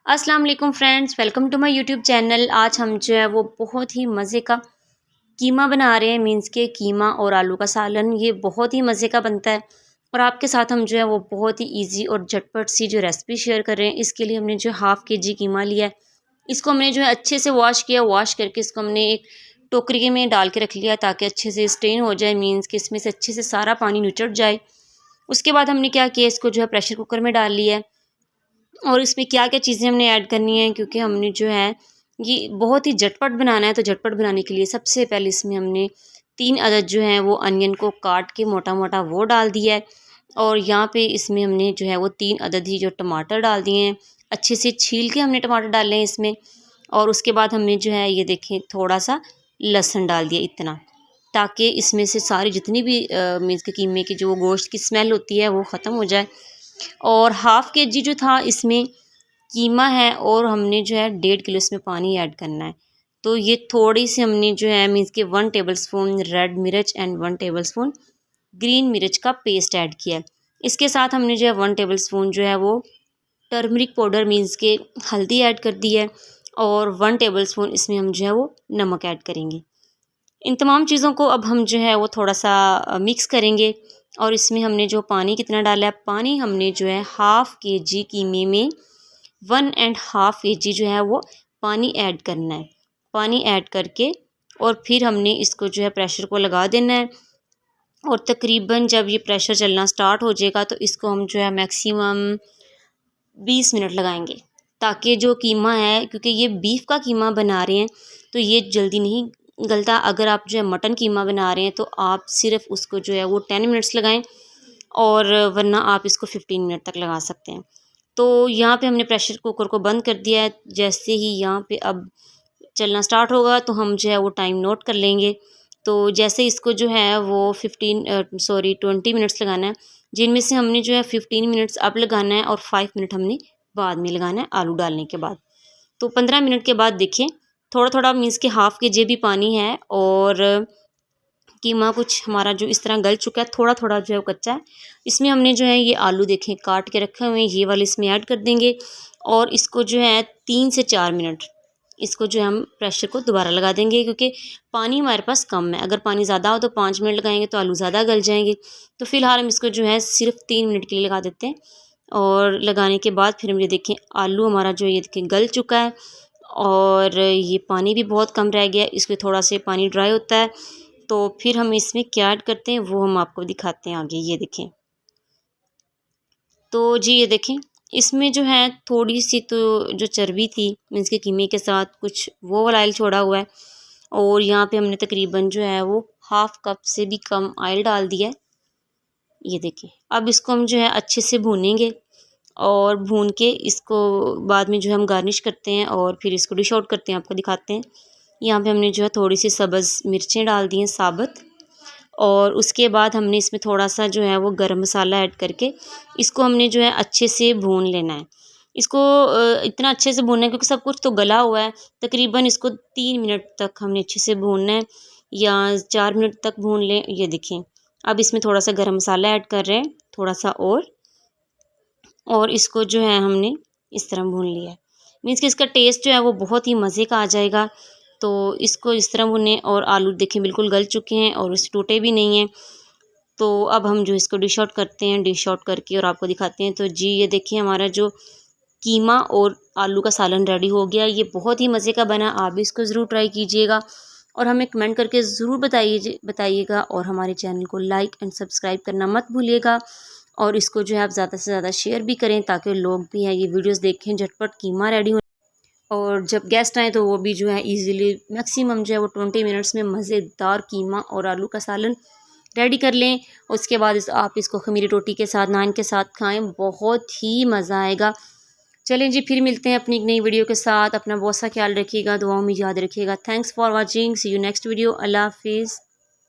अस्सलाम वालेकुम friends, welcome to my YouTube channel. आज हम जो है वो बहुत ही मज़े का कीमा बना रहे हैं। मीन्स के कीमा और आलू का सालन, ये बहुत ही मज़े का बनता है। और आपके साथ हम जो है वो बहुत ही इजी और झटपट सी जो रेसिपी शेयर कर रहे हैं। इसके लिए हमने जो हाफ़ केजी कीमा लिया है, इसको हमने जो है अच्छे से वॉश किया। वॉश करके इसको हमने एक टोकरी में डाल के रख लिया ताकि अच्छे से स्टेन हो जाए, मीन्स कि इसमें से अच्छे से सारा पानी निचड़ जाए। उसके बाद हमने क्या किया, इसको जो है प्रेशर कुकर में डाल लिया है। और इसमें क्या-क्या चीज़ें हमने ऐड करनी है, क्योंकि हमने जो है ये बहुत ही झटपट बनाना है। तो झटपट बनाने के लिए सबसे पहले इसमें हमने 3 अदद जो है वो अनियन को काट के मोटा-मोटा वो डाल दिया है। और यहाँ पे इसमें हमने जो है वो 3 अदद ही जो टमाटर डाल दिए हैं। अच्छे से छील के हमने टमाटर डाले हैं इसमें। और उसके बाद हमने जो है ये देखें थोड़ा-सा लहसुन डाल दिया इतना, ताकि इसमें से सारी जितनी भी मीन्स के कीमे की जो गोश्त की स्मेल होती है वो ख़त्म हो जाए। और हाफ़ केजी जो था इसमें कीमा है, और हमने जो है 1.5 किलो इसमें पानी ऐड करना है। तो ये थोड़ी सी हमने जो है मीन्स के 1 टेबलस्पून रेड मिर्च एंड 1 टेबलस्पून ग्रीन मिर्च का पेस्ट ऐड किया है। इसके साथ हमने जो है 1 टेबलस्पून जो है वो टर्मरिक पाउडर मीन्स के हल्दी ऐड कर दी है। और 1 टेबलस्पून इसमें हम जो है वो नमक ऐड करेंगे। इन तमाम चीज़ों को अब हम जो है वो थोड़ा-सा मिक्स करेंगे। और इसमें हमने जो पानी कितना डाला है, पानी हमने जो है हाफ़ केजी कीमे में 1 एंड हाफ़ केजी जो है वो पानी ऐड करना है। पानी ऐड करके और फिर हमने इसको जो है प्रेशर को लगा देना है। और तकरीबन जब ये प्रेशर चलना स्टार्ट हो जाएगा तो इसको हम जो है मैक्सिमम 20 मिनट लगाएंगे, ताकि जो कीमा है, क्योंकि ये बीफ का कीमा बना रहे हैं तो ये जल्दी नहीं गलता। अगर आप जो है मटन कीमा बना रहे हैं तो आप सिर्फ उसको जो है वो 10 मिनट्स लगाएं, और वरना आप इसको 15 मिनट तक लगा सकते हैं। तो यहाँ पे हमने प्रेशर कुकर को बंद कर दिया है। जैसे ही यहाँ पे अब चलना स्टार्ट होगा तो हम जो है वो टाइम नोट कर लेंगे। तो जैसे इसको जो है वो 20 मिनट्स लगाना है, जिनमें से हमने जो है 15 मिनट्स अब लगाना है और 5 मिनट हमने बाद में लगाना है आलू डालने के बाद। तो 15 मिनट के बाद देखें थोड़ा-थोड़ा मीन्स के हाफ़ केजी भी पानी है, और कीमा कुछ हमारा जो इस तरह गल चुका है, थोड़ा-थोड़ा जो है वो कच्चा है। इसमें हमने जो है ये आलू देखें काट के रखे हुए हैं, ये वाले इसमें ऐड कर देंगे। और इसको जो है 3 से 4 मिनट इसको जो है हम प्रेशर को दोबारा लगा देंगे, क्योंकि पानी हमारे पास कम है। अगर पानी ज़्यादा हो तो 5 मिनट लगाएंगे तो आलू ज़्यादा गल जाएंगे। तो फ़िलहाल हम इसको जो है सिर्फ 3 मिनट के लिए लगा देते हैं। और लगाने के बाद फिर हम ये देखें आलू हमारा जो ये देखें गल चुका है, और ये पानी भी बहुत कम रह गया है। इसमें थोड़ा से पानी ड्राई होता है तो फिर हम इसमें क्या ऐड करते हैं वो हम आपको दिखाते हैं आगे। ये देखें, तो जी ये देखें इसमें जो है थोड़ी सी तो जो चर्बी थी मीन्स के कीमे के साथ कुछ वो वाला ऑयल छोड़ा हुआ है। और यहाँ पे हमने तकरीबन जो है वो हाफ़ कप से भी कम ऑयल डाल दिया है। ये देखें अब इसको हम जो है अच्छे से भूनेंगे, और भून के इसको बाद में जो है हम गार्निश करते हैं और फिर इसको डिश आउट करते हैं, आपको दिखाते हैं। यहाँ पे हमने जो है थोड़ी सी सब्ज़ मिर्चें डाल दी हैं साबुत। और उसके बाद हमने इसमें थोड़ा-सा जो है वो गरम मसाला ऐड करके इसको हमने जो है अच्छे से भून लेना है। इसको इतना अच्छे से भूनना है क्योंकि सब कुछ तो गला हुआ है। तकरीबन इसको 3 मिनट तक हमने अच्छे से भूनना है, या 4 मिनट तक भून लें। ये देखें अब इसमें थोड़ा-सा गरम मसाला ऐड कर रहे हैं, थोड़ा-सा और इसको जो है हमने इस तरह भून लिया है। मीन्स कि इसका टेस्ट जो है वो बहुत ही मज़े का आ जाएगा। तो इसको इस तरह भुनें, और आलू देखें बिल्कुल गल चुके हैं और इस टूटे भी नहीं हैं। तो अब हम जो इसको डिश आउट करते हैं, डिश आउट करके और आपको दिखाते हैं। तो जी ये देखिए हमारा जो कीमा और आलू का सालन रेडी हो गया। ये बहुत ही मज़े का बना, आप भी इसको ज़रूर ट्राई कीजिएगा और हमें कमेंट करके ज़रूर बताइएगा। और हमारे चैनल को लाइक एंड सब्सक्राइब करना मत भूलिएगा। और इसको जो है आप ज़्यादा से ज़्यादा शेयर भी करें, ताकि लोग भी हैं ये वीडियोस देखें। झटपट कीमा रेडी हो, और जब गेस्ट आएँ तो वो भी जो है इजीली मैक्सिमम जो है वो 20 मिनट्स में मज़ेदार कीमा और आलू का सालन रेडी कर लें। उसके बाद आप इसको खमीरी रोटी के साथ, नान के साथ खाएं, बहुत ही मज़ा आएगा। चलें जी, फिर मिलते हैं अपनी एक नई वीडियो के साथ। अपना बहुत सा ख्याल रखिएगा, दुआओं में याद रखिएगा। Thanks for watching, see you next video. अल्लाह हाफिज़।